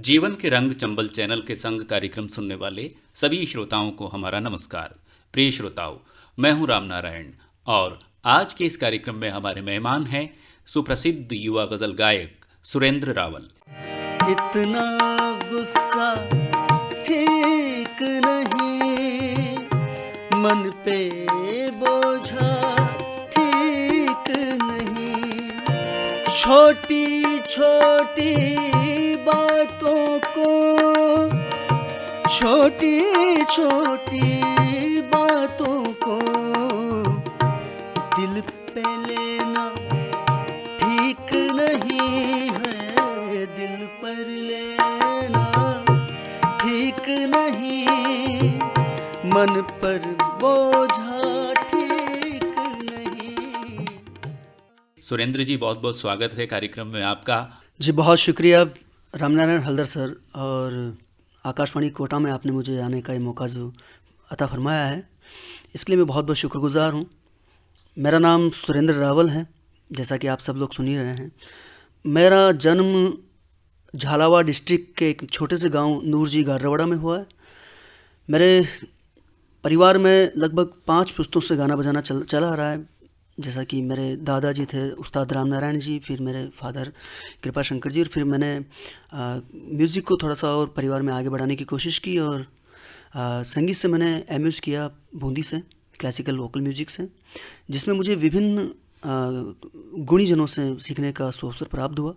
जीवन के रंग चंबल चैनल के संग कार्यक्रम सुनने वाले सभी श्रोताओं को हमारा नमस्कार। प्रिय श्रोताओं, मैं हूं रामनारायण और आज के इस कार्यक्रम में हमारे मेहमान हैं सुप्रसिद्ध युवा गजल गायक सुरेंद्र रावल। इतना गुस्सा ठीक नहीं, मन पे बोझा ठीक नहीं, छोटी छोटी बातों को, छोटी छोटी बातों को दिल पे लेना ठीक नहीं है, दिल पर लेना ठीक नहीं, मन पर बोझा ठीक नहीं। सुरेंद्र जी, बहुत बहुत स्वागत है कार्यक्रम में आपका। जी बहुत शुक्रिया रामनारायण हल्दर सर, और आकाशवाणी कोटा में आपने मुझे आने का ये मौका जो अता फरमाया है, इसके लिए मैं बहुत बहुत शुक्रगुजार हूँ। मेरा नाम सुरेंद्र रावल है, जैसा कि आप सब लोग सुन ही रहे हैं। मेरा जन्म झालावाड़ डिस्ट्रिक्ट के एक छोटे से गांव नूरजी गाडरवाड़ा में हुआ है। मेरे परिवार में लगभग 5 पुश्तों से गाना बजाना चला आ रहा है। जैसा कि मेरे दादाजी थे उस्ताद राम नारायण जी, फिर मेरे फादर कृपा शंकर जी, और फिर मैंने म्यूज़िक को थोड़ा सा और परिवार में आगे बढ़ाने की कोशिश की, और संगीत से मैंने एमएस किया बूंदी से, क्लासिकल वोकल म्यूजिक से, जिसमें मुझे विभिन्न गुणीजनों से सीखने का अवसर प्राप्त हुआ।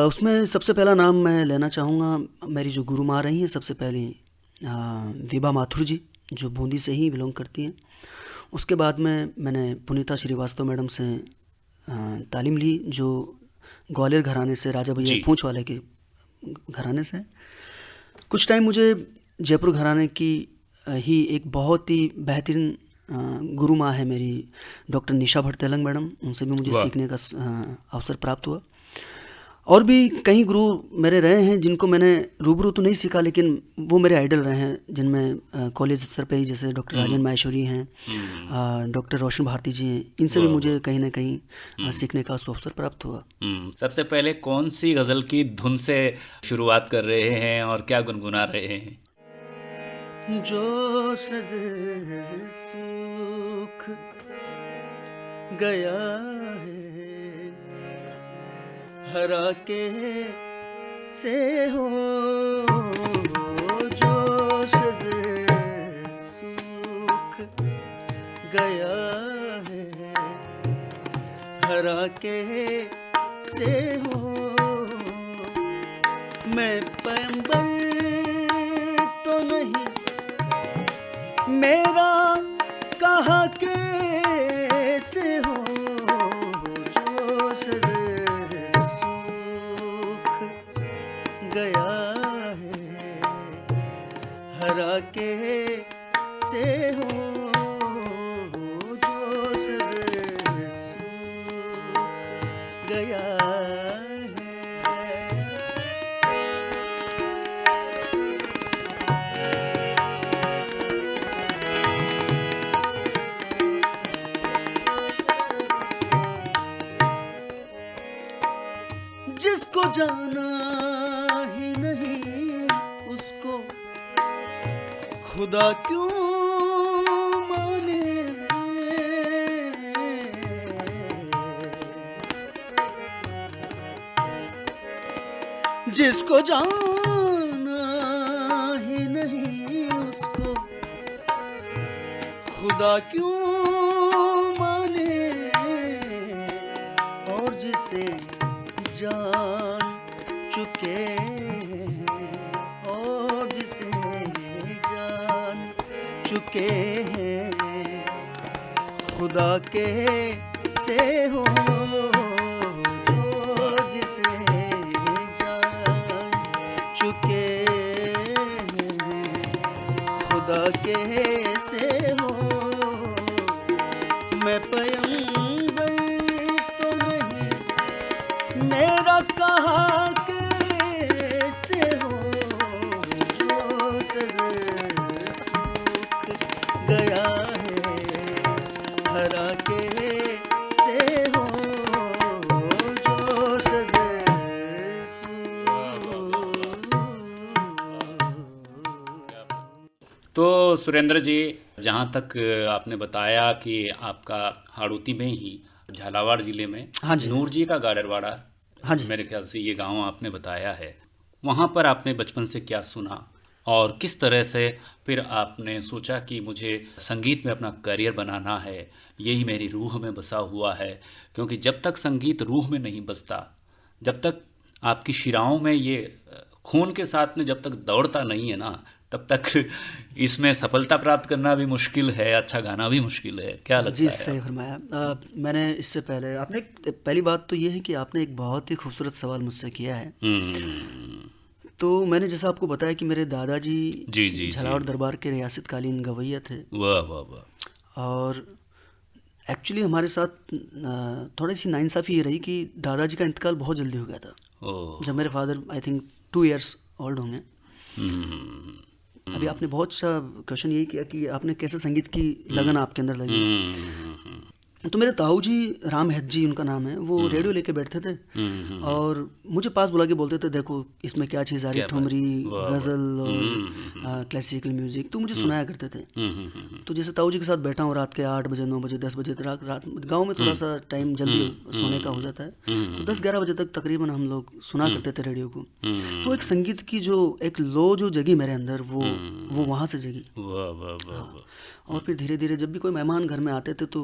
उसमें सबसे पहला नाम मैं लेना चाहूँगा, मेरी जो गुरु माँ रही हैं सबसे पहली विभा माथुर जी, जो बूंदी से ही बिलोंग करती हैं। उसके बाद में मैंने पुनीता श्रीवास्तव मैडम से तालीम ली, जो ग्वालियर घराने से, राजा भैया पूंछ वाले के घराने से। कुछ टाइम मुझे जयपुर घराने की ही एक बहुत ही बेहतरीन गुरु माँ है मेरी, डॉक्टर निशा भट्ट तेलंग मैडम, उनसे भी मुझे सीखने का अवसर प्राप्त हुआ। और भी कई गुरु मेरे रहे हैं जिनको मैंने रूबरू तो नहीं सीखा, लेकिन वो मेरे आइडल रहे हैं, जिनमें कॉलेज स्तर पे ही जैसे डॉक्टर राजन माहेश्वरी हैं, डॉक्टर रोशन भारती जी हैं, इनसे भी मुझे कहीं ना कहीं सीखने का अवसर प्राप्त हुआ। सबसे पहले कौन सी गज़ल की धुन से शुरुआत कर रहे हैं और क्या गुनगुना रहे हैं? जो सज़र सूख गया है हरा के से हो, जो सज़र सूख गया है हरा के से हो, मैं पैगंबर तो नहीं, मेरा कहा कैसे हो, जो सज़र गया है हरा के से हो, जो सज़र सूख गया है। जिसको जाना ही नहीं उसको खुदा क्यों माने, जिसको जाना ही नहीं उसको खुदा क्यों माने, और जिसे जान चुके हैं, और जिसे जान चुके हैं खुदा के से हो, जो जिसे जान चुके हैं खुदा के से हो, मैं पैगंबर तो नहीं, मेरा कहा कैसे हो, जो सज़र सूख गया है हरा के से हो, जो सज़र सूख तो सुरेंद्र जी, जहाँ तक आपने बताया कि आपका हाड़ौती में ही झालावाड़ जिले में हाँ जी। नूर जी का गाडरवाड़ा, हाँ जी। मेरे ख्याल से ये गांव आपने बताया है, वहाँ पर आपने बचपन से क्या सुना और किस तरह से फिर आपने सोचा कि मुझे संगीत में अपना करियर बनाना है, यही मेरी रूह में बसा हुआ है। क्योंकि जब तक संगीत रूह में नहीं बसता, जब तक आपकी शिराओं में ये खून के साथ में जब तक दौड़ता नहीं है ना, तब तक इसमें सफलता प्राप्त करना भी मुश्किल है, अच्छा गाना भी मुश्किल है। क्या लगता जी, है सही आपको? फरमाया। मैंने इससे पहले आपने पहली बात तो ये है कि आपने एक बहुत ही खूबसूरत सवाल मुझसे किया है। तो मैंने जैसा आपको बताया कि मेरे दादाजी जी जी जी। झालावाड़ दरबार के रियासतकालीन गवैया थे, वाह वाह वाह। और एक्चुअली हमारे साथ थोड़ी सी नाइंसाफ़ी ये रही कि दादाजी का इंतकाल बहुत जल्दी हो गया था। ओह। जब मेरे father I think 2 years old होंगे। अभी आपने बहुत सा क्वेश्चन यही किया कि आपने कैसे संगीत की लगन आपके अंदर लगी। तो मेरे ताऊ जी, राम हैत जी उनका नाम है, वो रेडियो लेके बैठते थे और मुझे पास बुला के बोलते थे, देखो इसमें क्या चीज़ आ रही है, ठुमरी, गज़ल और क्लासिकल म्यूज़िक, तो मुझे सुनाया करते थे। तो जैसे ताऊ जी के साथ बैठा हूँ रात के 8 बजे 9 बजे 10 बजे तक, रात गांव में थोड़ा सा टाइम जल्दी सोने का हो जाता है, तो 10-11 बजे तक तकरीबन हम लोग सुना करते थे रेडियो को। तो एक संगीत की जो एक लो जो जगी मेरे अंदर, वो वहाँ से जगी। वाह वाह वाह वाह। और फिर धीरे धीरे जब भी कोई मेहमान घर में आते थे तो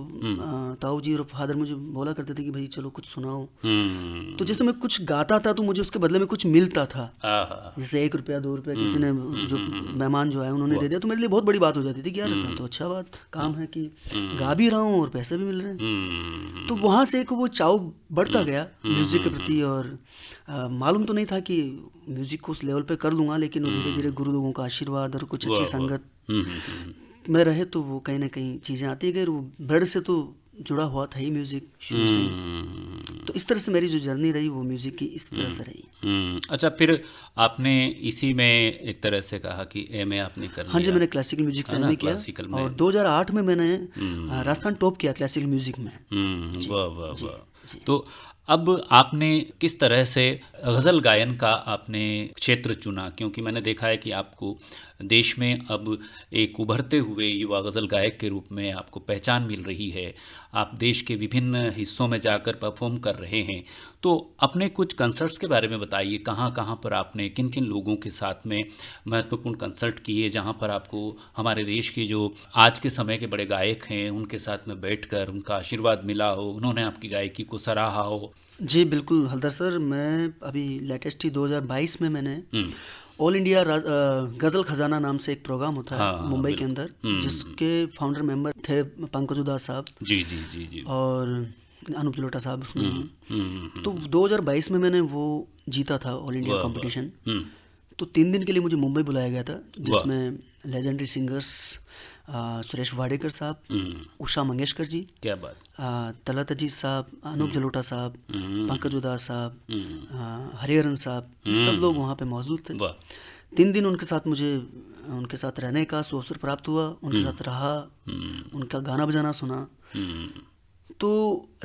ताऊ जी और फादर मुझे बोला करते थे कि भाई चलो कुछ सुनाओ। तो जैसे मैं कुछ गाता था तो मुझे उसके बदले में कुछ मिलता था, जैसे 1 रुपया 2 रुपया किसी ने, जो मेहमान जो आए उन्होंने दे दिया, तो मेरे लिए बहुत बड़ी बात हो जाती थी कि यार तो अच्छा बात काम है कि गा भी रहा हूँ और पैसे भी मिल रहे हैं। तो वहाँ से एक वो चाव बढ़ता गया म्यूज़िक के प्रति, और मालूम तो नहीं था कि म्यूज़िक को उस लेवल पे कर लूँगा, लेकिन धीरे धीरे गुरु लोगों का आशीर्वाद और कुछ अच्छी संगत में रहे तो वो कहीं ना कहीं चीज़ें आती गई। वो ब्लड से तो जुड़ा हुआ था ही म्यूज़िक शुरू से ही। तो इस तरह से मेरी जो जर्नी रही वो म्यूज़िक की इस तरह से रही। अच्छा, फिर आपने इसी में एक तरह से कहा कि एमए आपने कर लिया? हाँ जी, मैंने क्लासिकल म्यूज़िक से एमए किया और 2008 में मैंने राजस्थान टॉप किया क्लासिकल म्यूज़िक में। वाह वाह वाह। तो अब आपने किस तरह से गज़ल गायन का आपने क्षेत्र चुना? क्योंकि मैंने देखा है कि आपको देश में अब एक उभरते हुए युवा गज़ल गायक के रूप में आपको पहचान मिल रही है। आप देश के विभिन्न हिस्सों में जाकर परफॉर्म कर रहे हैं। तो अपने कुछ कंसर्ट्स के बारे में बताइए, कहाँ कहाँ पर आपने किन किन लोगों के साथ में महत्वपूर्ण कंसर्ट किए, जहाँ पर आपको हमारे देश के जो आज के समय के बड़े गायक हैं उनके साथ में बैठकर उनका आशीर्वाद मिला हो, उन्होंने आपकी गायकी को सराहा हो? जी बिल्कुल हलदर सर, मैं अभी लेटेस्ट ही 2022 में मैंने ऑल इंडिया गज़ल खजाना नाम से एक प्रोग्राम होता है मुंबई के अंदर, जिसके फाउंडर मेंबर थे पंकज उदास साहब जी जी जी जी और अनूप जलोटा साहब उसमें। तो 2022 में मैंने वो जीता था ऑल इंडिया कंपटीशन। तो 3 दिन के लिए मुझे मुंबई बुलाया गया था, जिसमें लेजेंडरी सिंगर्स सुरेश वाडेकर साहब, उषा मंगेशकर जी, क्या बात, तलत अजीज साहब, अनूप जलोटा साहब, पंकज उदास साहब, हरिहरन साहब, सब लोग वहाँ पे मौजूद थे। 3 दिन उनके साथ मुझे उनके साथ रहने का अवसर प्राप्त हुआ, उनके साथ रहा, उनका गाना बजाना सुना। तो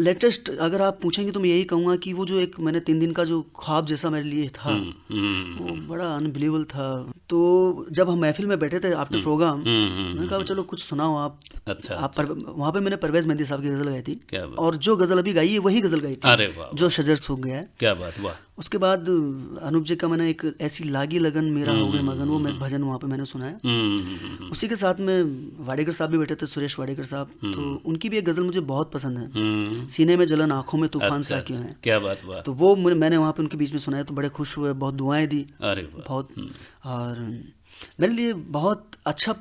लेटेस्ट अगर आप पूछेंगे तो मैं यही कहूँगा कि वो जो एक मैंने 3 दिन का जो ख्वाब जैसा मेरे लिए था वो बड़ा अनबिलीवेबल था। तो जब हम महफिल में बैठे थे आफ्टर प्रोग्राम, मैंने कहा चलो कुछ सुनाओ आप। अच्छा, आप वहाँ पे मैंने परवेज़ मेहंदी साहब की गज़ल गाई थी, और जो गज़ल अभी गाई है वही गज़ल गाई थी। अरे वाह, जो शजर सूख गया है। क्या बात, वाह। उसके बाद अनूप जी का मैंने एक ऐसी लागी लगन मेरा हो गए मगन, वो मैं भजन वहाँ पे मैंने सुनाया। उसी के साथ में वाडेकर साहब भी बैठे थे, सुरेश वाडेकर साहब, तो उनकी भी एक गज़ल मुझे बहुत पसंद है, सीने में जलन आँखों में तूफान सा क्यों है। क्या बात, वाह। तो वो मैंने वहाँ पे उनके बीच में सुनाया तो बड़े खुश हुए, बहुत दुआएं दी। अरे वाह, बहुत। और मेरे लिए बहुत अच्छे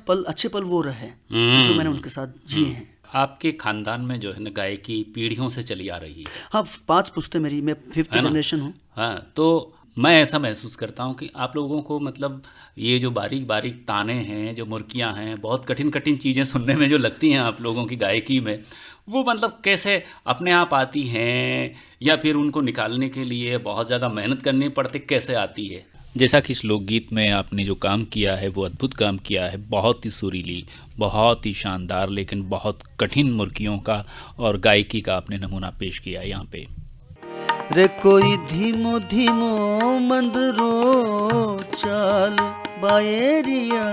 पल वो रहे जो मैंने उनके साथ जिए हैं। आपके खानदान में जो है ना गायकी पीढ़ियों से चली आ रही है। हाँ, 5 पुश्तें मेरी, मैं 5th जनरेशन हूँ। हाँ, तो मैं ऐसा महसूस करता हूँ कि आप लोगों को मतलब ये जो बारीक बारीक ताने हैं, जो मुर्कियाँ हैं, बहुत कठिन कठिन चीज़ें सुनने में जो लगती हैं आप लोगों की गायकी में, वो मतलब कैसे अपने आप आती हैं या फिर उनको निकालने के लिए बहुत ज़्यादा मेहनत करनी पड़ती, कैसे आती है? जैसा कि इस लोकगीत में आपने जो काम किया है वो अद्भुत काम किया है, बहुत ही सुरीली, बहुत ही शानदार, लेकिन बहुत कठिन मुर्कियों का और गायकी का आपने नमूना पेश किया यहाँ पे। रे कोई धीमो धीमो मंदरो चाल बाएरिया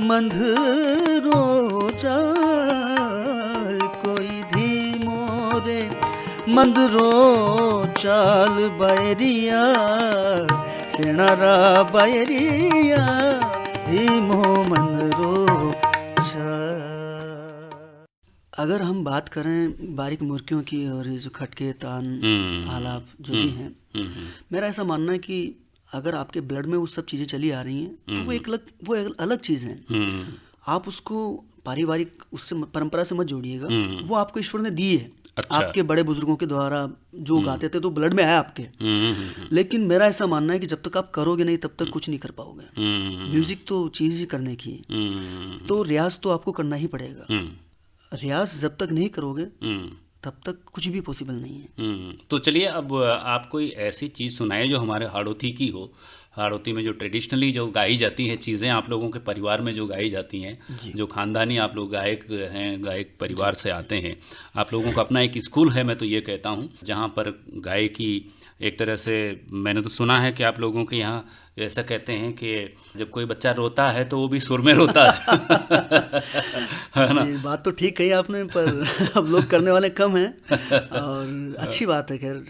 मंधरो चाल कोई धीमो रे मंधरो चाल बैरिया सेणारा बैरिया धीमो मंधरो चाल। अगर हम बात करें बारीक मुर्कियों की और ये जो खटके तान आलाप जो भी हैं, मेरा ऐसा मानना है कि अगर आपके ब्लड में वो सब चीज़ें चली आ रही हैं तो वो एक अलग चीज़ है। आप उसको पारिवारिक उससे परंपरा से मत जोड़िएगा, वो आपको ईश्वर ने दी है। अच्छा। आपके बड़े बुजुर्गों के द्वारा जो गाते थे तो ब्लड में है आपके। लेकिन मेरा ऐसा मानना है कि जब तक आप करोगे नहीं तब तक कुछ नहीं कर पाओगे। म्यूजिक तो चीज़ ही करने की है, तो रियाज तो आपको करना ही पड़ेगा। रियाज जब तक नहीं करोगे तब तक कुछ भी पॉसिबल नहीं है। तो चलिए अब आप कोई ऐसी चीज़ सुनाए जो हमारे हाड़ौती की हो। हाड़ौती में जो ट्रेडिशनली जो गाई जाती है चीज़ें, आप लोगों के परिवार में जो गाई जाती हैं, जो खानदानी आप लोग गायक हैं, गायक परिवार से आते हैं, आप लोगों का अपना एक स्कूल है, मैं तो ये कहता हूँ, जहाँ पर गायकी एक तरह से, मैंने तो सुना है कि आप लोगों के यहाँ ऐसा कहते हैं कि जब कोई बच्चा रोता है तो वो भी सुर में रोता है। है ना? जी, बात तो ठीक कही आपने, पर अब लोग करने वाले कम हैं और अच्छी बात है। खैर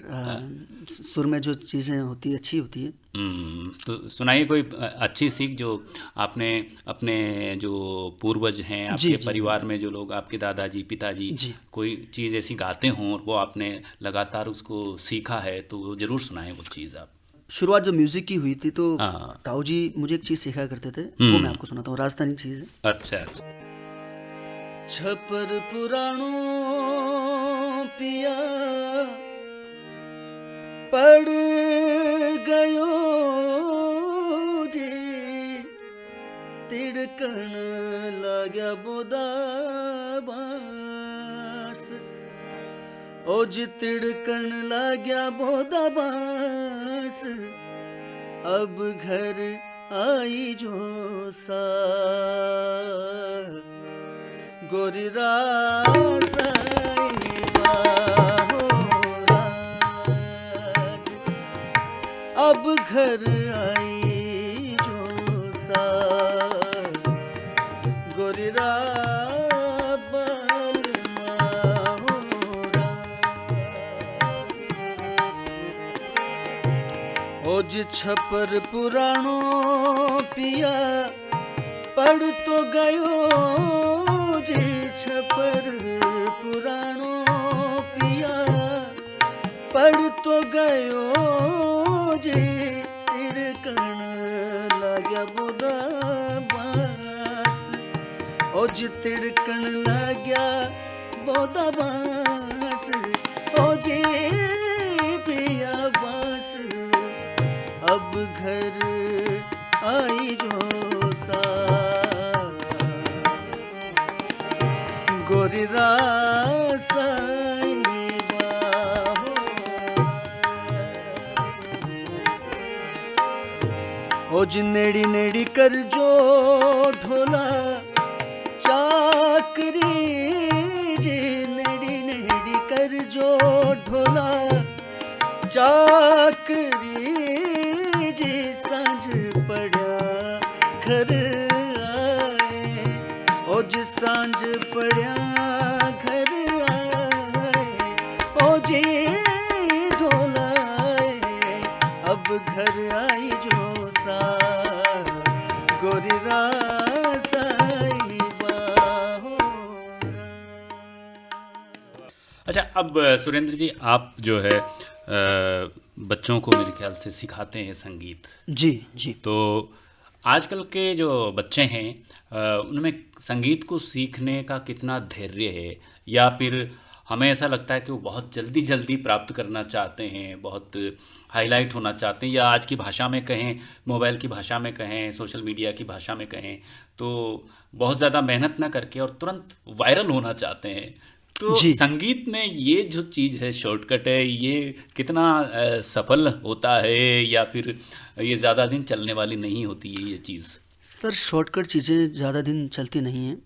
सुर में जो चीज़ें होती है अच्छी होती है। तो सुनाइए कोई अच्छी सीख जो आपने अपने जो पूर्वज हैं, आपके परिवार में जो लोग, आपके दादाजी पिताजी कोई चीज़ ऐसी गाते हों और वो आपने लगातार उसको सीखा है, तो ज़रूर सुनाएं वो चीज़ आप। शुरुआत जब म्यूजिक की हुई थी तो ताऊ जी मुझे एक चीज़ सिखाया करते थे, वो मैं आपको सुनाता हूँ। राजस्थानी चीज़ है। अच्छा अच्छा। छपर पुराणो पिया पड़ गयो जी तिड़कन लाग्या बोदा बास, ओ जी तिड़कन लाग्या बोदा बास, अब घर आई जो सा गोरी रासाई बाहो राज, अब घर आई जो सा गोरी राबल माहो राज। ओ जी छपर पुराणो पिया पढ़ तो गयो जी छपर पुराणो पिया पढ़ तो गयो जी तिड़कन लाग्या बोदा बास, ओ जी तिड़कन लाग्या बोदा बास, ओ जी पिया बास, अब घर आई जो सा गोरी रासाई बाहो, ओ जी नेड़ी नेड़ी कर जो ढोला चाकरी जी, नेड़ी नेड़ी कर जो ढोला चाकरी जी, सांझ पड़ा घर आए, ओ जी सांझ पड़ा घर आए, ओ जी ढोलाए, अब घर आई जो सा गोरी रासाई बाहो। अच्छा, अब सुरेंद्र जी आप जो है बच्चों को मेरे ख्याल से सिखाते हैं संगीत। जी जी। तो आजकल के जो बच्चे हैं उनमें संगीत को सीखने का कितना धैर्य है, या फिर हमें ऐसा लगता है कि वो बहुत जल्दी जल्दी प्राप्त करना चाहते हैं, बहुत हाईलाइट होना चाहते हैं, या आज की भाषा में कहें, मोबाइल की भाषा में कहें, सोशल मीडिया की भाषा में कहें, तो बहुत ज़्यादा मेहनत ना करके और तुरंत वायरल होना चाहते हैं। तो संगीत में ये जो चीज़ है, शॉर्टकट है, ये कितना सफल होता है, या फिर ये ज़्यादा दिन चलने वाली नहीं होती है ये चीज़? सर, शॉर्टकट चीज़ें ज़्यादा दिन चलती नहीं हैं।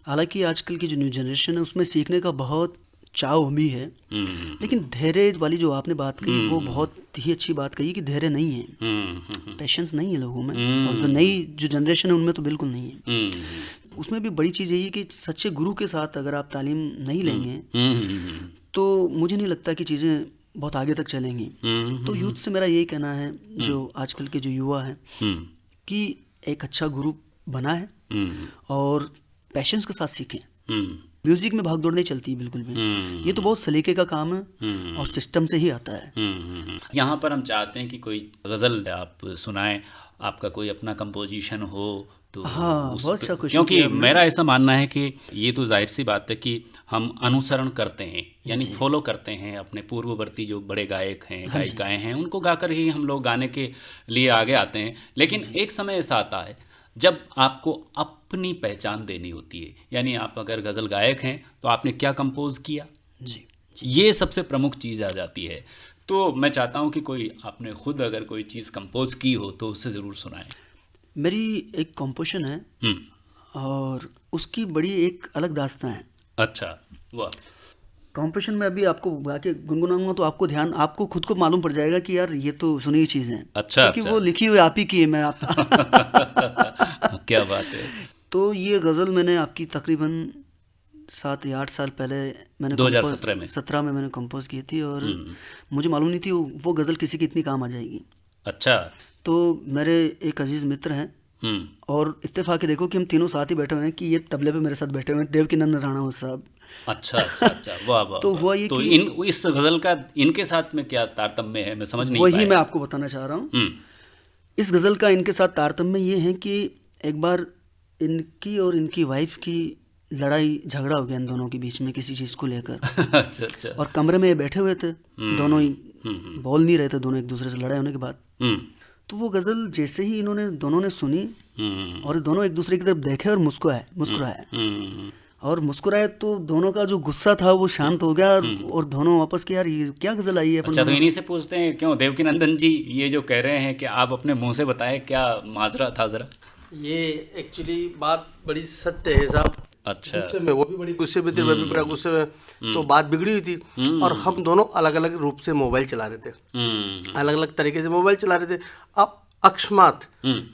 हालांकि आजकल की जो न्यू जनरेशन है उसमें सीखने का बहुत चाव भी है, लेकिन धैर्य वाली जो आपने बात कही वो बहुत ही अच्छी बात कही कि धैर्य नहीं है, पेशेंस नहीं है लोगों में, और जो नई जो जनरेशन है उनमें तो बिल्कुल नहीं है। उसमें भी बड़ी चीज़ यही है कि सच्चे गुरु के साथ अगर आप तालीम नहीं लेंगे तो मुझे नहीं लगता कि चीज़ें बहुत आगे तक चलेंगी। तो यूथ से मेरा यही कहना है, जो आजकल के जो युवा हैं, कि एक अच्छा गुरु बना है और पेशेंस के साथ सीखें। म्यूजिक में भाग दौड़ नहीं चलती बिल्कुल भी, ये तो बहुत सलीके का काम है और सिस्टम से ही आता है। यहाँ पर हम चाहते हैं कि कोई गज़ल आप सुनाएं, आपका कोई अपना कंपोजिशन हो तो। हाँ, बहुत अच्छा क्वेश्चन। क्योंकि मेरा ऐसा मानना है कि ये तो जाहिर सी बात है कि हम अनुसरण करते हैं, यानी फॉलो करते हैं अपने पूर्ववर्ती जो बड़े गायक हैं, गायिकाएं हैं, उनको गाकर ही हम लोग गाने के लिए आगे आते हैं। लेकिन एक समय ऐसा आता है जब आपको अपनी पहचान देनी होती है, यानी आप अगर गज़ल गायक हैं तो आपने क्या कंपोज किया जी, ये सबसे प्रमुख चीज़ आ जाती है। तो मैं चाहता हूँ कि कोई आपने खुद अगर कोई चीज़ कंपोज की हो तो उससे ज़रूर सुनाएं। मेरी एक कंपोजिशन है और उसकी बड़ी एक अलग दास्तां है। अच्छा, वाह। कंपोजिशन में अभी आपको गा के गुनगुनाऊंगा तो आपको खुद को मालूम पड़ जाएगा कि यार ये तो सुनी हुई चीज़ है। अच्छा, क्योंकि वो लिखी हुई आप ही की है, मैं आप क्या बात है। तो ये गज़ल मैंने आपकी तकरीबन 7 या 8 साल पहले मैंने 2017 में मैंने कंपोज की थी, और मुझे मालूम नहीं थी वो गज़ल किसी की इतनी काम आ जाएगी। अच्छा। तो मेरे एक अजीज़ मित्र हैं, और इत्तेफाक देखो कि हम तीनों साथ ही बैठे हुए हैं कि ये तबले पे मेरे साथ बैठे हुए हैं, देवकीनंद राणा साहब। अच्छा अच्छा अच्छा, वाह वाह। तो हुआ ये तो कि इस गज़ल का इनके साथ में क्या तारतम्य है, मैं समझ नहीं वही पाया। मैं आपको बताना चाह रहा हूँ। इस गज़ल का इनके साथ तारतम्य ये है कि एक बार इनकी और इनकी वाइफ की लड़ाई झगड़ा हो गया इन दोनों के बीच में किसी चीज़ को लेकर। अच्छा अच्छा। और कमरे में बैठे हुए थे दोनों ही, बोल नहीं रहे थे दोनों एक दूसरे से, लड़ाई होने के बाद। तो वो गज़ल जैसे ही दोनों ने सुनी और दोनों एक दूसरे की तरफ देखे और मुस्कुराए और मुस्कुराए तो दोनों का जो गुस्सा था वो शांत हो गया, और दोनों वापस के यार ये क्या गज़ल आई है। अच्छा, तो इन्हीं से पूछते हैं, क्यों देवकीनंदन जी ये जो कह रहे हैं कि आप अपने मुंह से बताएं, क्या माजरा था ज़रा। ये एक्चुअली बात बड़ी सत्य है साहब। अच्छा। गुस्से में वो भी बड़ी गुस्से में थी, मैं भी बड़ा गुस्से में, तो बात बिगड़ी हुई थी और हम दोनों अलग अलग रूप से मोबाइल चला रहे थे, अलग अलग तरीके से मोबाइल चला रहे थे। अब अकस्मात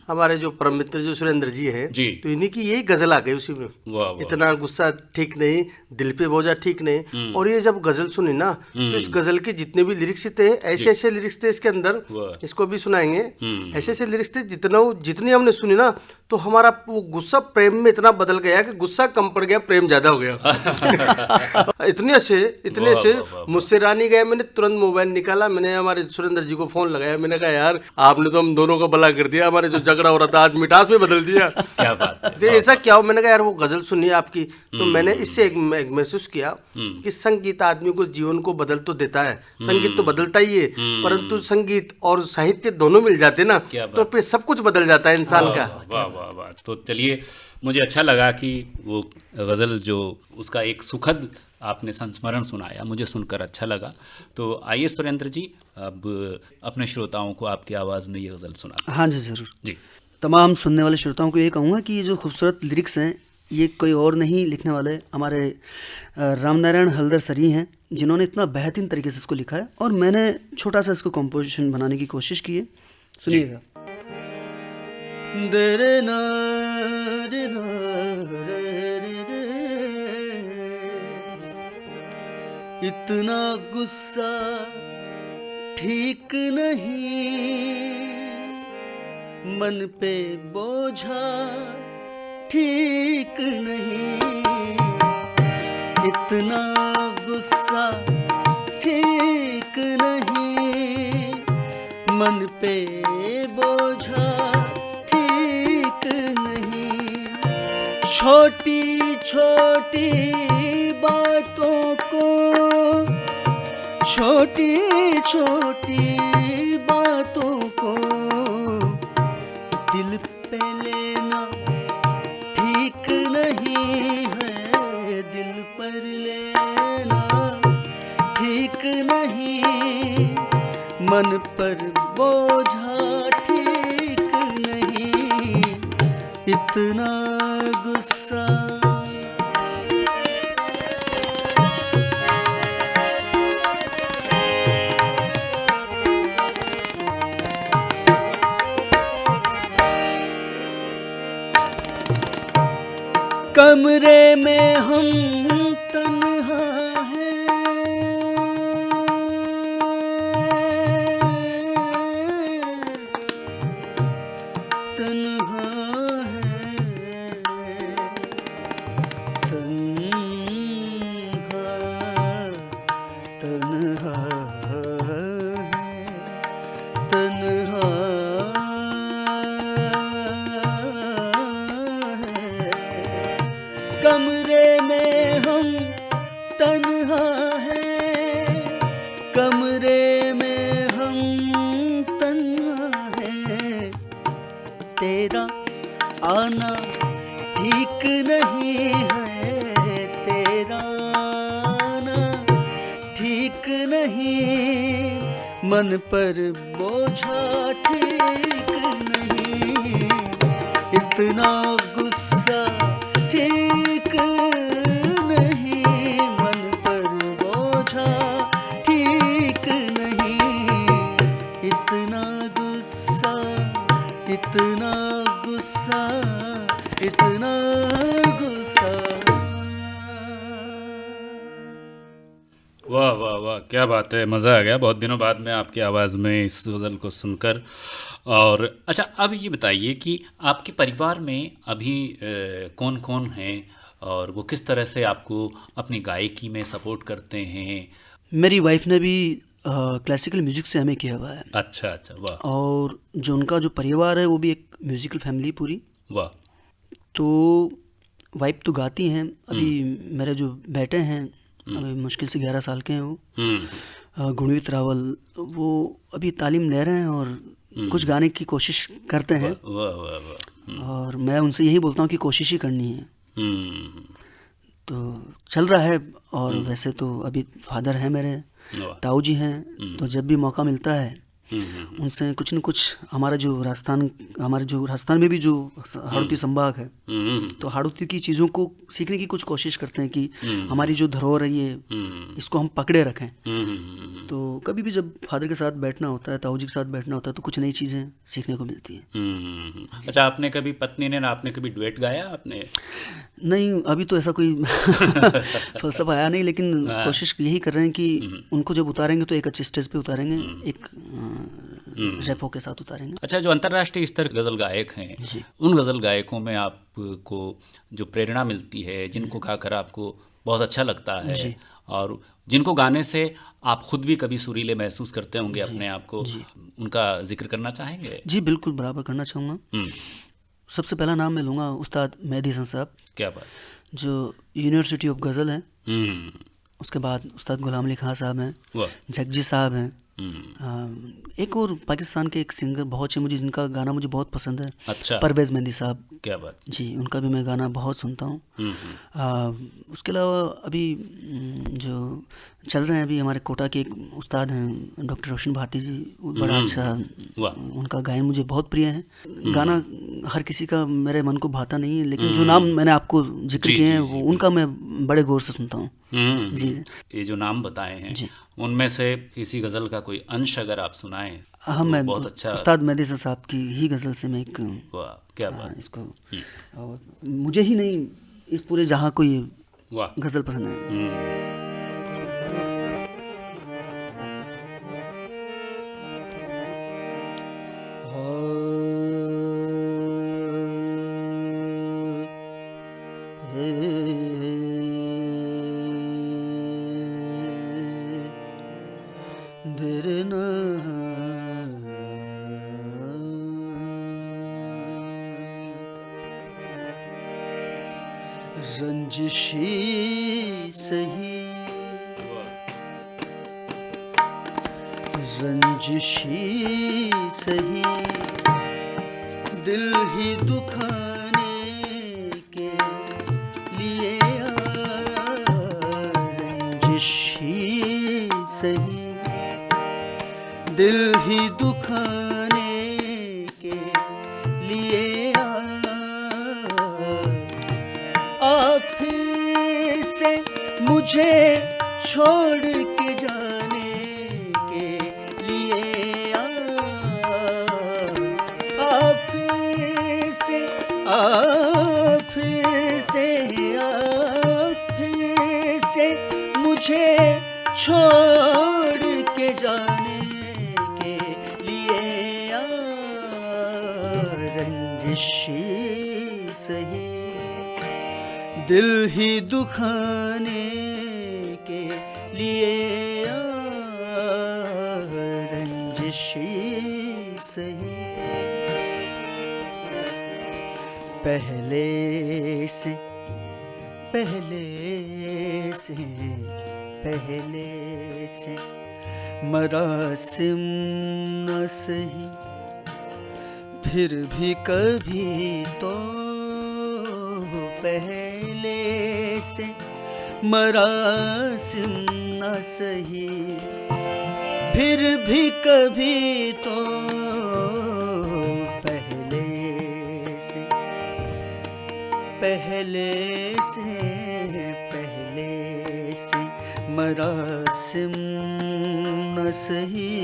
हमारे जो परम मित्र जो सुरेंद्र जी हैं, तो इन्हीं की यही गजल आ गई उसी में। इतना गुस्सा ठीक नहीं, दिल पे बोझा ठीक नहीं। और ये जब गजल सुनी ना तो इस गजल के जितने भी लिरिक्स थे, ऐसे ऐसे लिरिक्स थे इसके अंदर, इसको भी सुनाएंगे। ऐसे ऐसे लिरिक्स थे, जितनी हमने सुनी ना तो हमारा वो गुस्सा प्रेम में इतना बदल गया कि गुस्सा कम पड़ गया, प्रेम ज्यादा हो गया। इतने से मुझसे रानी गए, मैंने तुरंत मोबाइल निकाला, मैंने हमारे सुरेंद्र जी को फोन लगाया, मैंने कहा यार आपने तो हम दोनों का भला कर दिया, हमारे जो झगड़ा हो रहा था आज मिठास में बदल दिया। क्या बात है। फिर ऐसा क्या हो, मैंने कहा यार वो गजल सुनी आपकी, तो मैंने इससे एक महसूस किया कि संगीत आदमी को जीवन को बदल तो देता है, संगीत तो बदलता ही है, परंतु संगीत और साहित्य दोनों मिल जाते ना तो फिर सब कुछ बदल जाता है इंसान का। वाह वाह वाह। तो चलिए, मुझे अच्छा लगा कि वो गज़ल जो उसका एक सुखद आपने संस्मरण सुनाया, मुझे सुनकर अच्छा लगा। तो आइए सुरेंद्र जी, अब अपने श्रोताओं को आपकी आवाज़ में ये गज़ल सुना। हाँ जी ज़रूर जी। तमाम सुनने वाले श्रोताओं को ये कहूँगा कि ये जो खूबसूरत लिरिक्स हैं ये कोई और नहीं लिखने वाले हमारे रामनारायण हल्दर सर ही हैं, जिन्होंने इतना बेहतरीन तरीके से इसको लिखा है, और मैंने छोटा सा इसको कंपोजिशन बनाने की कोशिश की है। सुनिएगा। देरे ना रे ना रे रे रे, इतना गुस्सा ठीक नहीं, मन पे बोझा ठीक नहीं, इतना गुस्सा ठीक नहीं, मन पे बोझा ठीक नहीं, छोटी छोटी बातों को, छोटी छोटी बातों को दिल पे लेना ठीक नहीं है, दिल पर लेना ठीक नहीं, मन पर बोझा ठीक नहीं, इतना गुस्सा। कमरे में हम तन्हा हैं, तन्हा हैं, तन्हा, तन्हा हैं, तन्हा हैं। कमरे में हम तन्हा हैं, कमरे में हम तन्हा हैं। तेरा आना ठीक नहीं है, तेरा आना ठीक नहीं, मन पर बोझा ठीक नहीं, इतना गुस्सा ठीक नहीं, मन पर बोझा ठीक नहीं, इतना गुस्सा, इतना गुस्सा, इतना गुस्सा। वाह वाह वाह, क्या बात है, मज़ा आ गया बहुत दिनों बाद में आपकी आवाज़ में इस गज़ल को सुनकर। और अच्छा, अब ये बताइए कि आपके परिवार में अभी कौन कौन हैं और वो किस तरह से आपको अपनी गायकी में सपोर्ट करते हैं? मेरी वाइफ ने भी क्लासिकल म्यूजिक से हमें किया हुआ है, अच्छा अच्छा, वाह और जो उनका जो परिवार है वो भी एक म्यूजिकल फैमिली पूरी। वाह। तो वाइफ तो गाती हैं। अभी मेरे जो बेटे हैं अभी मुश्किल से 11 साल के हैं, वो गुणवीत रावल, वो अभी तालीम ले रहे हैं और कुछ गाने की कोशिश करते हैं। वाह वाह वाह। और मैं उनसे यही बोलता हूँ कि कोशिश ही करनी है। तो चल रहा है। और वैसे तो अभी फादर हैं मेरे, ताऊ जी हैं, तो जब भी मौका मिलता है उनसे कुछ न कुछ हमारे जो राजस्थान में भी जो हाड़ौती संभाग है, तो हाड़ौती की चीज़ों को सीखने की कुछ कोशिश करते हैं कि हमारी जो धरोहर है ये इसको हम पकड़े रखें। तो कभी भी जब फादर के साथ बैठना होता है, ताऊ जी के साथ बैठना होता है, तो कुछ नई चीज़ें सीखने को मिलती हैं। अच्छा, आपने कभी पत्नी ने आपने कभी डुएट गाया आपने? नहीं, अभी तो ऐसा कोई फलसफा आया नहीं, लेकिन कोशिश यही कर रहे हैं कि उनको जब उतारेंगे तो एक अच्छे स्टेज पे उतारेंगे, एक रैपो के साथ उतारेंगे। अच्छा, जो अंतर्राष्ट्रीय स्तर गज़ल गायक हैं, उन गज़ल गायकों में आपको जो प्रेरणा मिलती है, जिनको गाकर आपको बहुत अच्छा लगता है और जिनको गाने से आप खुद भी कभी सुरीले महसूस करते होंगे अपने आप को, उनका जिक्र करना चाहेंगे? जी बिल्कुल, बराबर करना चाहूँगा। सबसे पहला नाम मैं लूँगा उस्ताद मेहदी हसन साहब। क्या बात। जो यूनिवर्सिटी ऑफ गज़ल हैं। उसके बाद उस्ताद गुलाम अली खां साहब हैं, जगजी साहब हैं। एक और पाकिस्तान के एक सिंगर बहुत अच्छे, मुझे जिनका गाना मुझे बहुत पसंद है। अच्छा। परवेज़ मेहंदी साहब। क्या बात। जी, उनका भी मैं गाना बहुत सुनता हूँ। उसके अलावा अभी जो चल रहे हैं, अभी हमारे कोटा के एक उस्ताद हैं डॉक्टर रोशन भारती जी, बड़ा अच्छा, उनका गायन मुझे बहुत प्रिय है। गाना हर किसी का मेरे मन को भाता नहीं है, लेकिन जो नाम मैंने आपको जिक्र किए हैं वो उनका मैं बड़े गौर से सुनता हूँ। जी, ये जो नाम बताए हैं उनमें से किसी गज़ल का कोई अंश अगर आप सुनाएं हाँ, तो मैं बहुत अच्छा। उस्ताद मेहदी हसन साहब की ही गज़ल से मैं एक, वाह क्या बात। इसको और मुझे ही नहीं, इस पूरे जहाँ को ये गज़ल पसंद है। रंजिशी सही, रंजिशी सही, दिल ही दुखाने के लिए रंजिशी सही, दिल ही दुखाने के लिए फिर से मुझे छोड़ के जाने के लिए फिर से मुझे छोड़ के जाने के लिए आ, रंजिशी सही दिल ही दुखाने के लिए आ, रंजिशी सही पहले से मरासिम न सही फिर भी कभी तो पहले से मरासिम न सही फिर भी कभी तो पहले से मरासिम न सही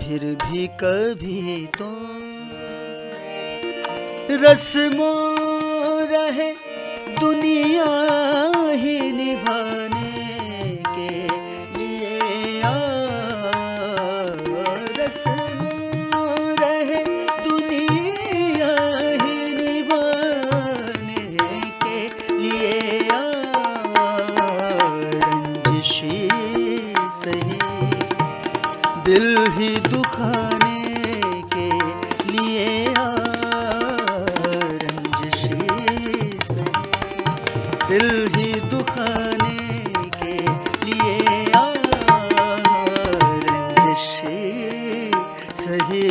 फिर भी कभी तो रस्मों रहे दुनिया ही निभाने के लिए आ, रस्मों रहे दुनिया ही निभाने के लिए आ, रंजिशी सही दिल ही दुखाने के लिए आ, रंजिशी सही दिल ही दुखाने के लिए आ, रंजिशी सही।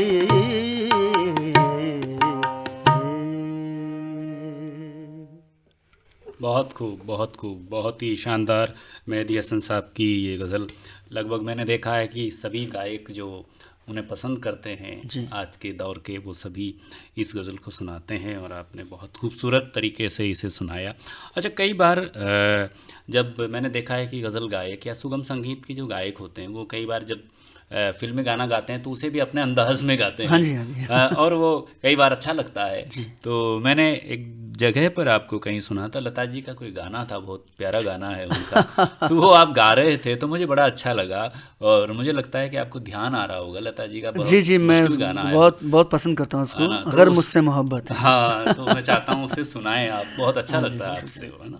बहुत खूब, बहुत खूब, बहुत ही शानदार मेहदी हसन साहब की ये गज़ल। लगभग मैंने देखा है कि सभी गायक जो उन्हें पसंद करते हैं आज के दौर के, वो सभी इस गज़ल को सुनाते हैं और आपने बहुत खूबसूरत तरीके से इसे सुनाया। अच्छा, कई बार जब मैंने देखा है कि गज़ल गायक या सुगम संगीत के जो गायक होते हैं वो कई बार जब फिल्म में गाना गाते हैं तो उसे भी अपने अंदाज में गाते हैं। हाँ जी, हाँ जी। और वो कई बार अच्छा लगता है। तो मैंने एक जगह पर आपको कहीं सुना था, लता जी का कोई गाना था, बहुत प्यारा गाना है उनका, तो वो आप गा रहे थे तो मुझे बड़ा अच्छा लगा और मुझे लगता है कि आपको ध्यान आ रहा होगा लता जी का। जी, मैं बहुत पसंद करता हूँ उसको, तो अगर मुझसे मोहब्बत है। हाँ, तो मैं चाहता हूँ उसे सुनाएं आप, बहुत अच्छा लगता है आपसे, है ना।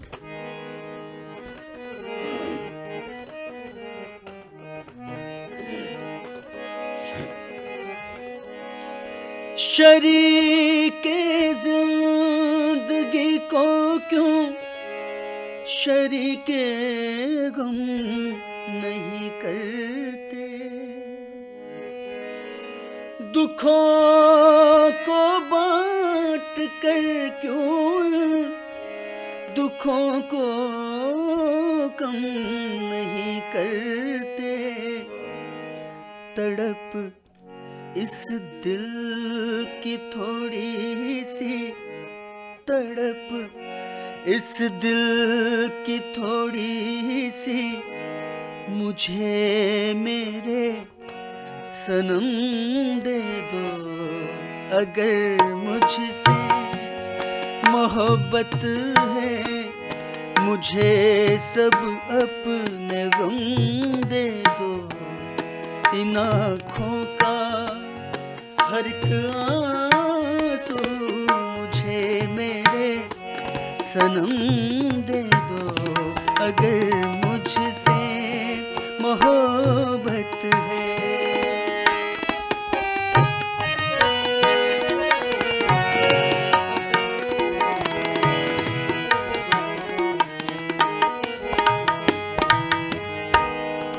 शरीके जिंदगी को क्यों शरीके गम नहीं करते, दुखों को बांट कर क्यों दुखों को कम नहीं करते, तड़प इस दिल की थोड़ी सी तड़प इस दिल की थोड़ी सी मुझे मेरे सनम दे दो, अगर मुझसे मोहब्बत है मुझे सब अपने गम दे दो, इन आँखों का हर एक आंसू मुझे मेरे सनम दे दो, अगर मुझसे मोहब्बत है।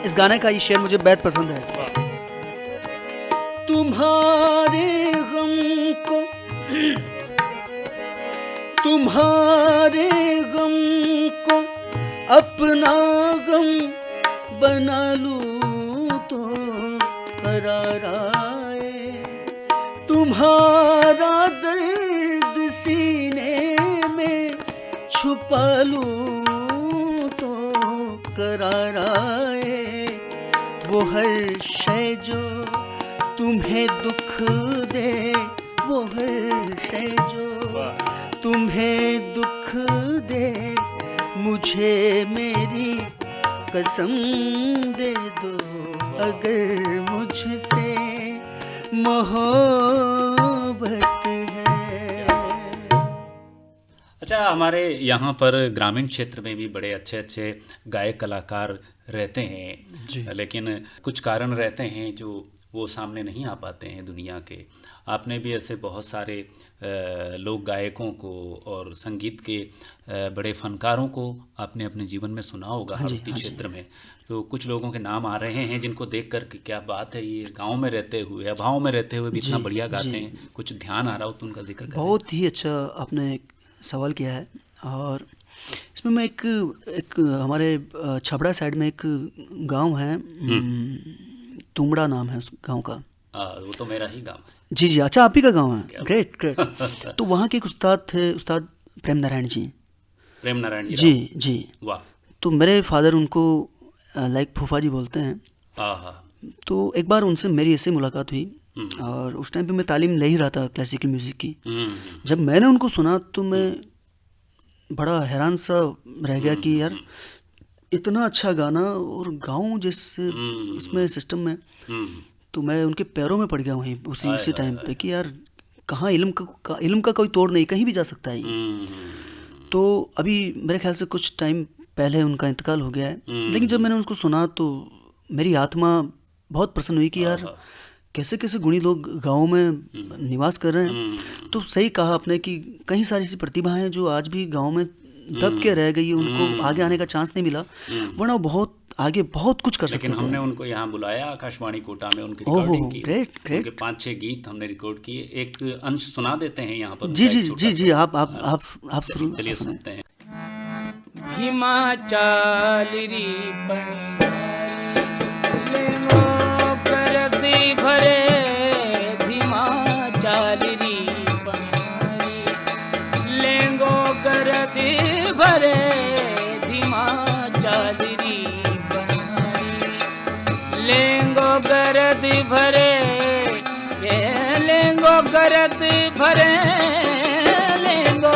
इस गाने का ये शेर मुझे बेहद पसंद है। तुम्हारे गम को अपना गम बना लूं तो करार आए, तुम्हारा दर्द सीने में छुपा लूं तो करार आए, वो हर शय जो तुम्हें दुख दे, वो हर शय जो तुम्हें दुख दे, मुझे मेरी कसम दे दो अगर मुझसे मोहब्बत है। अच्छा, हमारे यहाँ पर ग्रामीण क्षेत्र में भी बड़े अच्छे अच्छे गायक कलाकार रहते हैं, लेकिन कुछ कारण रहते हैं जो वो सामने नहीं आ पाते हैं दुनिया के। आपने भी ऐसे बहुत सारे लोक गायकों को और संगीत के बड़े फनकारों को आपने अपने जीवन में सुना होगा हरवत्ती क्षेत्र में। तो कुछ लोगों के नाम आ रहे हैं जिनको देख कर के क्या बात है, ये गांव में रहते हुए, अभाव में रहते हुए भी इतना बढ़िया गाते हैं। कुछ ध्यान आ रहा हो तो उनका जिक्र करें। बहुत ही अच्छा आपने सवाल किया है। और इसमें मैं एक हमारे छबड़ा साइड में एक गांव है, तुमड़ा नाम है उस गांव का। वो तो मेरा ही गांव है। जी जी, अच्छा, आप ही का गांव है। Great great. तो वहाँ के एक उस्ताद थे, उस्ताद प्रेम नारायण जी। प्रेम नारायण जी जी। वाह। तो मेरे फादर उनको लाइक फूफा जी बोलते हैं। तो एक बार उनसे मेरी ऐसे मुलाकात हुई और उस टाइम पे मैं तालीम ले ही रहा था क्लासिकल म्यूज़िक की। जब मैंने उनको सुना तो मैं बड़ा हैरान सा रह गया कि यार इतना अच्छा गाना और गाऊं जैसे इसमें सिस्टम में। तो मैं उनके पैरों में पड़ गया वहीं उसी टाइम पे कि यार कहाँ इल्म का कोई तोड़ नहीं, कहीं भी जा सकता है। तो अभी मेरे ख्याल से कुछ टाइम पहले उनका इंतकाल हो गया है, लेकिन जब मैंने उसको सुना तो मेरी आत्मा बहुत प्रसन्न हुई कि यार कैसे कैसे गुणी लोग गाँव में निवास कर रहे हैं। तो सही कहा आपने कि कई सारी ऐसी प्रतिभाएं हैं जो आज भी गाँव में दब के रह गई, उनको आगे आने का चांस नहीं मिला, वरना बहुत आगे बहुत कुछ कर सकते थे। लेकिन हमने उनको यहाँ बुलाया आकाशवाणी कोटा में, उनकी रिकॉर्डिंग की। Great great. उनके 5-6 गीत हमने रिकॉर्ड किए, एक अंश सुना देते हैं यहाँ पर। जी जी जी जी, आप शुरू, चलिए सुनते हैं। हिमाचली करदी भरे, हिमाचली लेंगो करदी भरे, हिमाचली लेंगो गरद भरे, ये लेंगो गरद भरे, लेंगो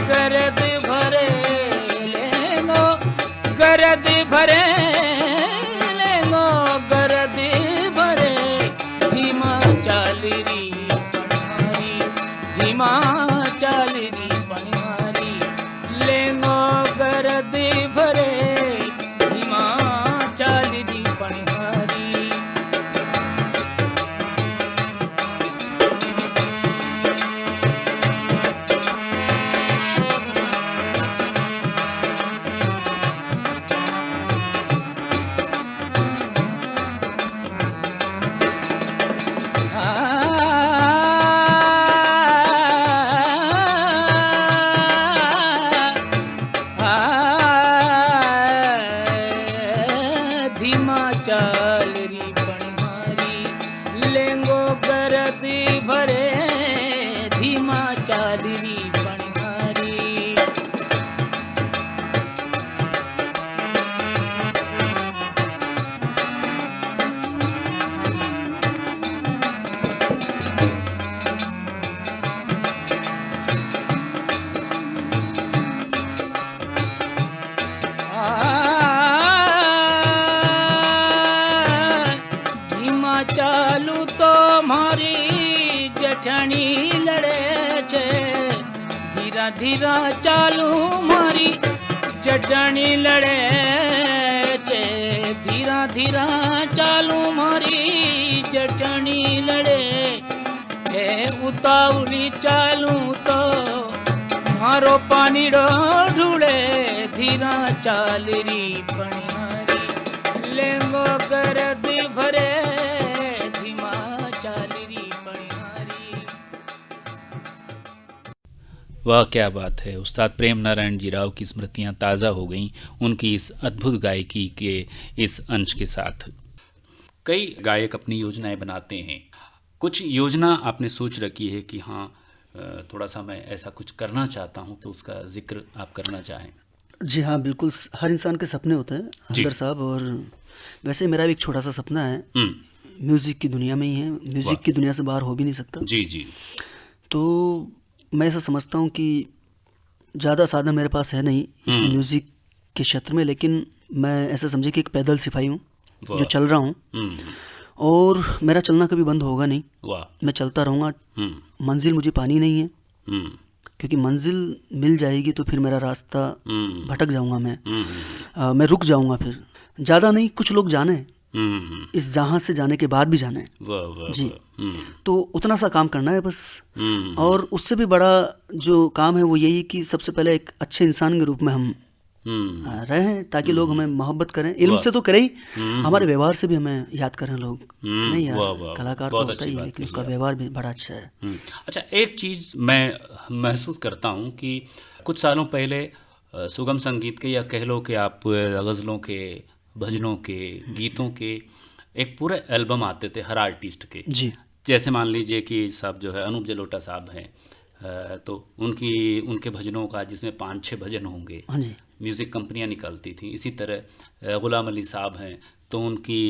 गरद भरे, लेंगो गरद भरे, लेंगो गरद भरे, धीमा चालरी पनिहारी, धीमा चालरी पनिहारी, लेंगो गरद भरे, धीमा चालरी पनिहारी। चालरी पनिहारी, लेंगो गरद भरे, धीमा चालरी पनिहारी। चालू तो मारी जठनी लड़े छे, धीरा धीरा चालू मारी जठनी लड़े छे, धीरा धीरा चालू मारी जठनी लड़े, हे उतावली चालू तो मारो पानी ढूढ़े, धीरा चालरी पनिहारी, लेंगो गरद भरे, वाह, क्या बात है। उस्ताद प्रेम नारायण जी राव की स्मृतियां ताज़ा हो गईं उनकी इस अद्भुत गायकी के इस अंश के साथ। कई गायक अपनी योजनाएं बनाते हैं, कुछ योजना आपने सोच रखी है कि हाँ थोड़ा सा मैं ऐसा कुछ करना चाहता हूँ, तो उसका जिक्र आप करना चाहें? जी हाँ, बिल्कुल। हर इंसान के सपने होते हैं हल्दर साहब, और वैसे मेरा भी एक छोटा सा सपना है, म्यूज़िक की दुनिया में ही है। म्यूज़िक की दुनिया से बाहर हो भी नहीं सकता। जी जी। तो मैं ऐसा समझता हूँ कि ज़्यादा साधन मेरे पास है नहीं इस म्यूज़िक के क्षेत्र में, लेकिन मैं ऐसा समझे कि एक पैदल सिपाही हूँ वाह। जो चल रहा हूँ, हम्म, और मेरा चलना कभी बंद होगा नहीं। वाह। मैं चलता रहूँगा। हम्म, मंजिल मुझे पानी नहीं है, हम्म, क्योंकि मंजिल मिल जाएगी तो फिर मेरा रास्ता हम्म, भटक जाऊँगा मैं। हम्म, मैं रुक जाऊँगा फिर। ज़्यादा नहीं, कुछ लोग जाने हम्म, इस जहाँ से जाने के बाद भी जाने, वाह वाह जी। वाह, हम्म, तो उतना सा काम करना है बस। हम्म, और उससे भी बड़ा जो काम है वो यही कि सबसे पहले एक अच्छे इंसान के रूप में हम हम्म, रहें, ताकि लोग हमें मोहब्बत करें। इल्म से तो करें ही, हम्म, हमारे व्यवहार से भी हमें याद करें लोग कि नहीं यार, वाह, वाह, कलाकार तो बहुत होता अच्छी ही बात लेकिन कही उसका आप। व्यवहार भी बड़ा अच्छा है। अच्छा, एक चीज़ मैं महसूस करता हूँ कि कुछ सालों पहले सुगम संगीत के, या कह लो कि आप गज़लों के, भजनों के, गीतों के एक पूरे एल्बम आते थे हर आर्टिस्ट के। जी जैसे मान लीजिए कि साहब जो है अनूप जलोटा साहब हैं, तो उनके भजनों का जिसमें 5-6 भजन होंगे, हाँ जी, म्यूज़िक कंपनियां निकालती थी। इसी तरह ग़ुलाम अली साहब हैं तो उनकी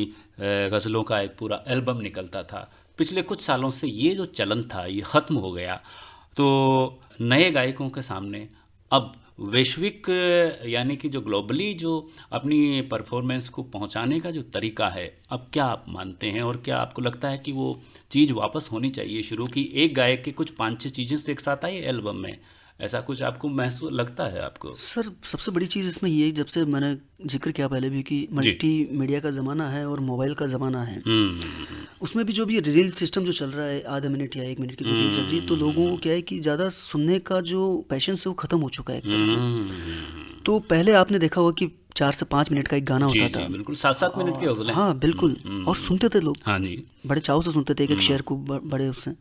गज़लों का एक पूरा एल्बम निकलता था। पिछले कुछ सालों से ये जो चलन था ये ख़त्म हो गया। तो नए गायकों के सामने अब वैश्विक, यानी कि जो ग्लोबली जो अपनी परफॉर्मेंस को पहुंचाने का जो तरीका है, अब क्या आप मानते हैं, और क्या आपको लगता है कि वो चीज़ वापस होनी चाहिए शुरू की, एक गायक के कुछ 5-6 चीज़ें से एक साथ आई एल्बम में, ऐसा कुछ आपको महसूस लगता है आपको? सर सबसे बड़ी चीज़ इसमें ये, जब से मैंने जिक्र किया पहले भी कि मल्टी मीडिया का ज़माना है और मोबाइल का ज़माना है, उसमें भी जो भी रील सिस्टम जो चल रहा है, आधा मिनट या 1 मिनट की जो रील चल रही है, तो लोगों को क्या है कि ज़्यादा सुनने का जो पैशंस है वो ख़त्म हो चुका है एक तरह से। तो पहले आपने देखा होगा कि 4 से 5 मिनट का एक गाना जी, होता था। जी, बिल्कुल 7-7 मिनट की गज़लें। हाँ बिल्कुल, और सुनते थे लोग, हाँ जी। बड़े चाव से सुनते थे एक एक शेर को, बड़े उससे।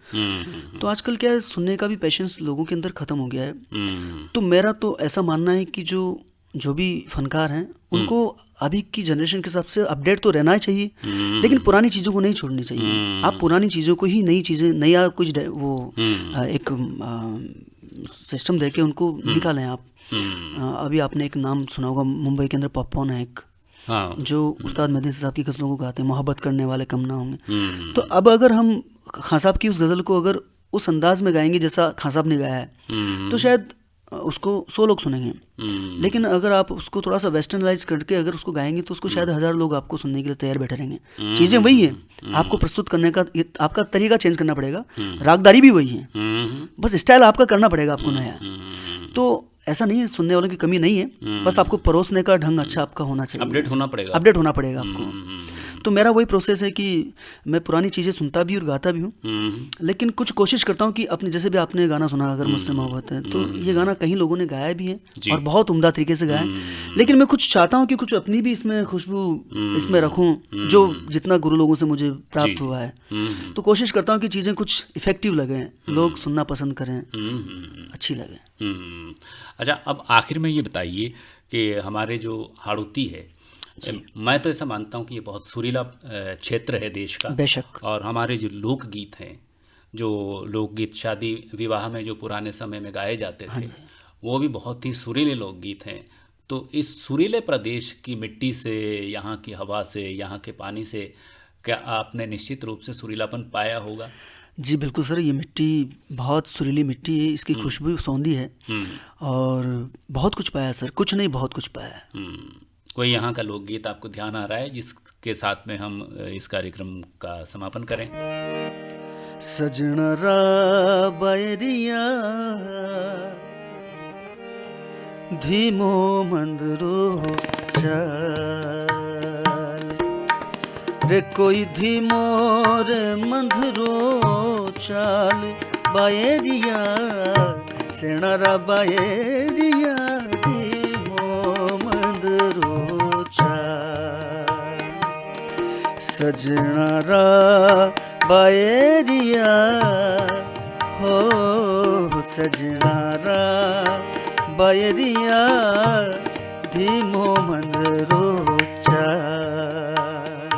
तो आजकल क्या है, सुनने का भी पेशेंस लोगों के अंदर ख़त्म हो गया है। तो मेरा तो ऐसा मानना है कि जो भी फनकार हैं उनको अभी की जनरेशन के हिसाब से अपडेट तो रहना ही चाहिए, लेकिन पुरानी चीज़ों को नहीं छोड़नी चाहिए। आप पुरानी चीज़ों को ही, नई चीज़ें, नया कुछ वो एक सिस्टम दे के उनको निकालें आप। अभी आपने एक नाम सुना होगा, मुंबई के अंदर पॉपकॉर्न है एक, हाँ। जो उस्ताद मेहदी साहब की गज़लों को गाते हैं, मोहब्बत करने वाले कम ना होंगे। तो अब अगर हम खान साहब की उस गज़ल को अगर उस अंदाज में गाएंगे जैसा खान साहब ने गाया है, तो शायद उसको 100 लोग सुनेंगे। लेकिन अगर आप उसको थोड़ा सा वेस्टर्नलाइज करके अगर उसको गाएंगे तो उसको शायद 1000 लोग आपको सुनने के लिए तैयार बैठे रहेंगे। चीज़ें वही हैं, आपको प्रस्तुत करने का आपका तरीका चेंज करना पड़ेगा, रागदारी भी वही है, बस स्टाइल आपका करना पड़ेगा आपको नया। तो ऐसा नहीं है, सुनने वालों की कमी नहीं है, बस आपको परोसने का ढंग अच्छा आपका होना चाहिए, अपडेट होना पड़ेगा, अपडेट होना पड़ेगा आपको। तो मेरा वही प्रोसेस है कि मैं पुरानी चीज़ें सुनता भी और गाता भी हूँ, लेकिन कुछ कोशिश करता हूँ कि अपने, जैसे भी आपने गाना सुना अगर मुझसे मोहब्बत है, तो ये गाना कहीं लोगों ने गाया भी है और बहुत उम्दा तरीके से गाया है, लेकिन मैं कुछ चाहता हूँ कि कुछ अपनी भी इसमें खुशबू इसमें रखूँ, जो जितना गुरु लोगों से मुझे प्राप्त हुआ है। तो कोशिश करता हूँ कि चीज़ें कुछ इफेक्टिव लगें, लोग सुनना पसंद करें, अच्छी लगें। अच्छा, अब आखिर में ये बताइए कि हमारे जो हाड़ौती है, मैं तो ऐसा मानता हूँ कि ये बहुत सुरीला क्षेत्र है देश का, बेशक। और हमारे जो लोकगीत हैं, जो लोकगीत शादी विवाह में जो पुराने समय में गाए जाते थे, वो भी बहुत ही सुरीले लोकगीत हैं। तो इस सुरीले प्रदेश की मिट्टी से, यहाँ की हवा से, यहाँ के पानी से क्या आपने निश्चित रूप से सुरीलापन पाया होगा? जी बिल्कुल सर, ये मिट्टी बहुत सुरीली मिट्टी है, इसकी खुशबू सौंधी है, और बहुत कुछ पाया सर, कुछ नहीं बहुत कुछ पाया। कोई यहाँ का लोकगीत आपको ध्यान आ रहा है जिसके साथ में हम इस कार्यक्रम का समापन करें? सजना रा बैरिया धीमो मंदरो चाल रे, कोई धीमो रे मंदरो चाल बैरिया, सेना रा बैरिया सजना रा बैरिया हो, सजना रा बैरिया धीमो मंदरो चाल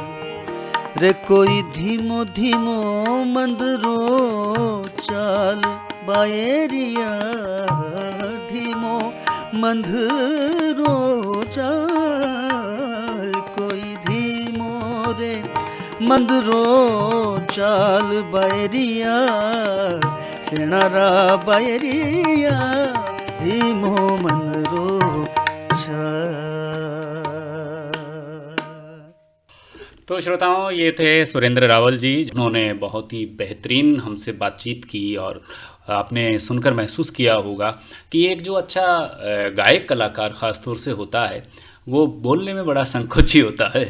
रे, कोई धीमो धीमो मंदरो चाल बैरिया धीमो मंदरो चाल, कोई धीमो रे मंदरो चाल बैरिया, सेना रा बैरिया धीमो मंदरो चाल। तो श्रोताओं, ये थे सुरेंद्र रावल जी, जिन्होंने बहुत ही बेहतरीन हमसे बातचीत की और आपने सुनकर महसूस किया होगा कि एक जो अच्छा गायक कलाकार ख़ास तौर से होता है वो बोलने में बड़ा संकोची होता है।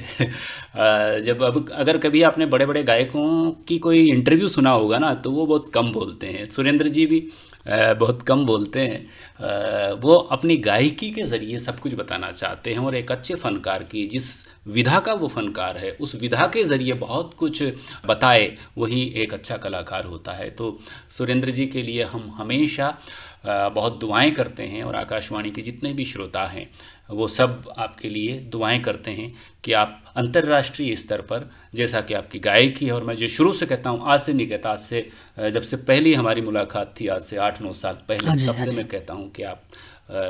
जब अब अगर कभी आपने बड़े बड़े गायकों की कोई इंटरव्यू सुना होगा ना, तो वो बहुत कम बोलते हैं। सुरेंद्र जी भी बहुत कम बोलते हैं। वो अपनी गायकी के ज़रिए सब कुछ बताना चाहते हैं और एक अच्छे फ़नकार की, जिस विधा का वो फ़नकार है, उस विधा के ज़रिए बहुत कुछ बताए, वही एक अच्छा कलाकार होता है। तो सुरेंद्र जी के लिए हम हमेशा बहुत दुआएं करते हैं और आकाशवाणी के जितने भी श्रोता हैं वो सब आपके लिए दुआएं करते हैं कि आप अंतर्राष्ट्रीय स्तर पर, जैसा कि आपकी गायकी है, और मैं जो शुरू से कहता हूँ, आज से नहीं कहता, आज से जब से पहली हमारी मुलाकात थी, आज से 8-9 साल पहले, तब से मैं कहता हूँ कि आप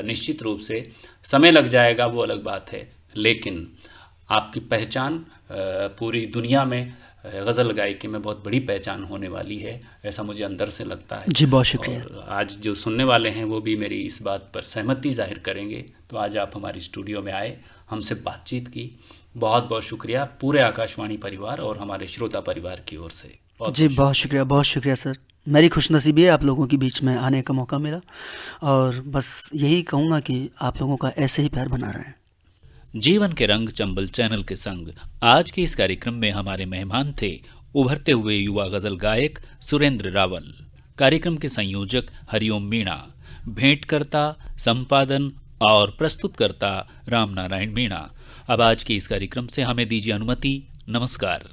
निश्चित रूप से, समय लग जाएगा वो अलग बात है, लेकिन आपकी पहचान पूरी दुनिया में गज़ल गायकी में बहुत बड़ी पहचान होने वाली है, ऐसा मुझे अंदर से लगता है जी। बहुत शुक्रिया। और आज जो सुनने वाले हैं वो भी मेरी इस बात पर सहमति जाहिर करेंगे। तो आज आप हमारी स्टूडियो में आए, हमसे बातचीत की, बहुत बहुत शुक्रिया पूरे आकाशवाणी परिवार और हमारे श्रोता परिवार की ओर से। जी बहुत शुक्रिया, बहुत शुक्रिया सर। मेरी खुशनसीबी है आप लोगों के बीच में आने का मौका मिला, और बस यही कहूँगा कि आप लोगों का ऐसे ही प्यार बना रहें। जीवन के रंग चंबल चैनल के संग आज के इस कार्यक्रम में हमारे मेहमान थे उभरते हुए युवा गजल गायक सुरेंद्र रावल, कार्यक्रम के संयोजक हरिओम मीणा, भेंटकर्ता, संपादन और प्रस्तुतकर्ता रामनारायण मीणा। अब आज के इस कार्यक्रम से हमें दीजिए अनुमति। नमस्कार।